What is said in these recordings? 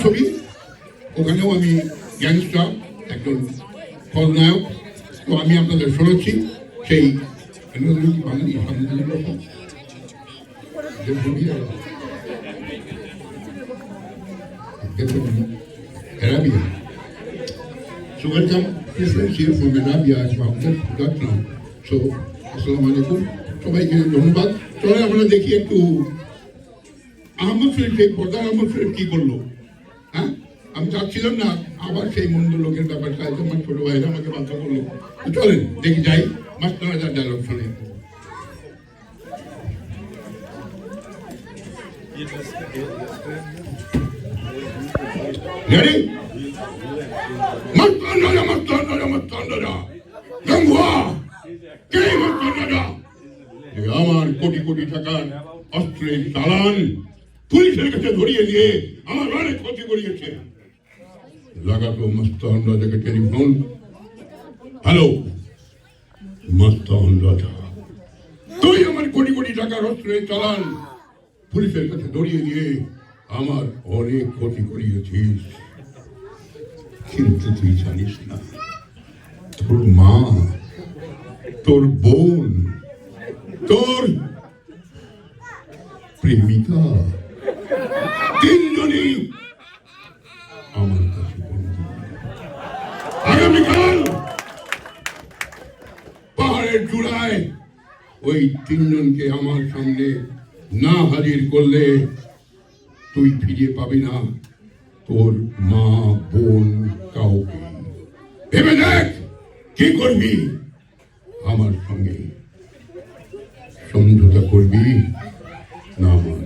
ছবি, ওখানেও আমি গ্যাংস্টার, একজন খলনায়ক। তো আমি আপনাদের শোনাচ্ছি সেই বাঙালি Arabia. So welcome, dear friends here from Arabia, now. So, Assalamu alaikum. সবাইকে ধন্যবাদ। চলে আমরা দেখি একটু আহমদ শরীফ, প্রধান আহমদ শরীফ কি করলো। হ্যাঁ, আমি চাচ্ছিলাম না আবার সেই মন্দ লোকের ব্যাপারটা, তোমার ছোট ভাইরা আমাকে বাধ্য করলো। চলেন দেখি যাই, মাস্টার হাজার ডায়লগ শুনে। আমার কোটি কোটি টাকার অস্ত্রের চালান পুলিশের কাছে ধরিয়ে দিয়ে আমার অনেক ক্ষতি করিয়েছে। লাগাতো মস্তান রাজাকে টেলিফোন। হ্যালো মস্তান রাজা, তুই আমার কোটি কোটি টাকার অস্ত্রের চালান পুলিশের কাছে ধরিয়ে দিয়ে আমার অনেক ক্ষতি করিয়েছিস, কিন্তু তুই জানিস না তোর মা, তোর বোন, তোর প্রেমিকা তিনজনই আমার কাছে বন্ধু। আগামীকাল পাহাড়ের চূড়ায় ওই তিনজনকে আমার সামনে না হাজির করলে তুই ফিরে পাবি না তোর মা, বোন, কাউকে। ভেবে দেখ কি করবি, আমার সঙ্গে সমঝোতা করবি না আমার?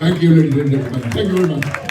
Thank you, ladies and gentlemen. Thank you very much.